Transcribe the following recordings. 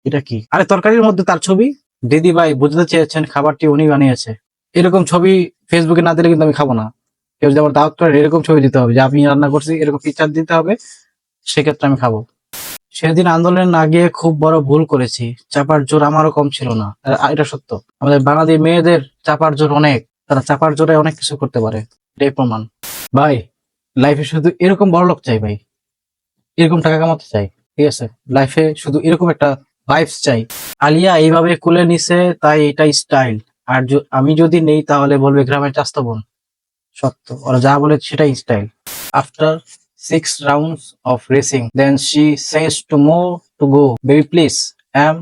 এটা কি? আরে তরকারির মধ্যে তার ছবি। দিদি ভাই বুঝতে চেয়েছেন খাবারটি উনি বানিয়েছে। এরকম ছবি ফেসবুকে না দিলে কিন্তু আমি খাবো না। কেউ যদি আমার দাওয়াত করে এরকম ছবি দিতে হবে যে আমি রান্না করছি, এরকম পিকচার দিতে হবে, সেক্ষেত্রে আমি খাবো। সেদিন আন্দোলনে না গিয়ে খুব বড় ভুল করেছি। চাপার জোর আমারও কম ছিল না। এটা সত্য। আমাদের বাঙালি মেয়েদের চাপার জোর অনেক। তারা চাপার জোরে অনেক কিছু করতে পারে। এটাই প্রমাণ। ভাই, লাইফে শুধু এরকম বড়লোক চাই ভাই। এরকম টাকা কামাতে চাই। ঠিক আছে? লাইফে শুধু এরকম একটা ভাইবস চাই। আলিয়া এইভাবে কোলে নিছে, তাই এটাই স্টাইল। আর আমি যদি নেই তাহলে বলবে গ্রামের চাস্তো বোন। সত্য, ওরা যা বলে সেটাই style. After 6 rounds of racing, then she says to Mo to go. Baby please, am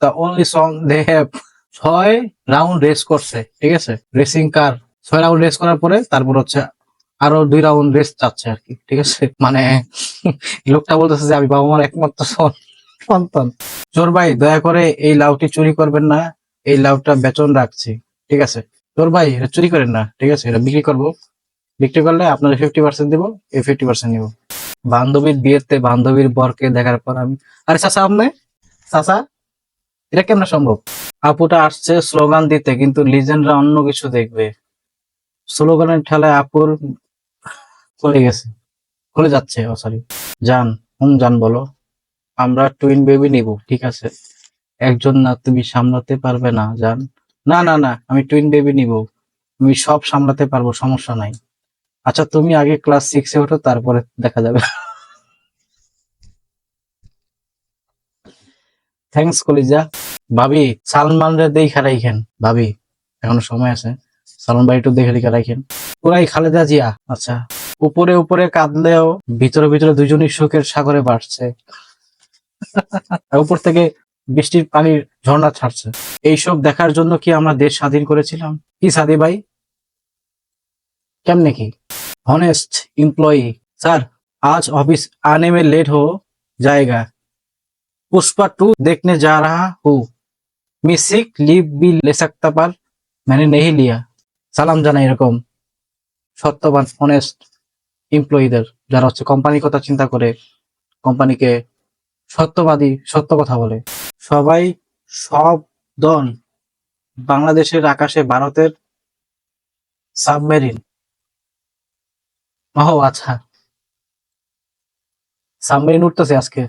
the only song they have. 6 round race করছে, ঠিক আছে? রেসিং কার 6 রাউন্ড রেস করার পরে তারপর হচ্ছে আরো 2 রাউন্ড রেস চাচ্ছে আর কি, ঠিক আছে? মানে লোকটা বলতেছে যে আমি বাবা মার একমাত্র সন্তান। চোর ভাই দয়া করে এই লাউটি চুরি করবেন না, এই লাউটা বেচন রাখছি, ঠিক আছে? চোর ভাই এটা চুরি করেন না, ঠিক আছে? এটা বিক্রি করবো, বিক্রি করলে আপনার 50% দিব, এই 50% নিব। বান্ধবীর বিয়েতে বান্ধবীর বরকে দেখার পর আমি, আরে চাচা আপনি, চাচা এটা কেমন সম্ভব? আপুটা আসছে স্লোগান দিতে, কিন্তু লিজেন্ডরা অন্য কিছু দেখবে। স্লোগানের ঠেলায় আপুর চলে গেছে, চলে যাচ্ছে। ও সরি, জান। জান বলো। আমরা টুইন বেবি নিব, ঠিক আছে? একজন না, তুমি সামলাতে পারবে না জান? না না না, আমি টুইন বেবি নিব, আমি সব সামলাতে পারবো, সমস্যা নাই। আচ্ছা তুমি আগে ক্লাস 6-এ ওঠো, তারপরে দেখা যাবে। থ্যাঙ্কস কলিজা। ভাবি, সালমান রে দেখা রাইখেন ভাবি, এখনো সময় আছে। সালমান ভাই একটু দেখে লিখে রাখেন। পুরাই খালেদা জিয়া। আচ্ছা, উপরে উপরে কাঁদলেও ভিতরে ভিতরে দুজনই সুখের সাগরে ভাসছে। আর উপর থেকে বৃষ্টির পানির ঝর্ণা ছাড়ছে। এইসব দেখার জন্য কি আমরা দেশ স্বাধীন করেছিলাম? কি সাদি ভাই, কেমনে কি? Honest employee. सर, आज ऑफिस आने में लेट हो जाएगा। पुष्पा 2 देखने जा रहा हूँ। मैं सिक लीव भी ले सकता पर मैंने नहीं लिया। সালাম জানাই এরকম সত্যবান অনেস্ট এমপ্লয়ীদের, যারা হচ্ছে কোম্পানির কথা চিন্তা করে, কোম্পানিকে সত্যবাদী, সত্য কথা বলে। সবাই সব দন বাংলাদেশের আকাশে ভারতের সাবমেরিন। ও আচ্ছা, সাবমেরিন উঠতেছে আজকে।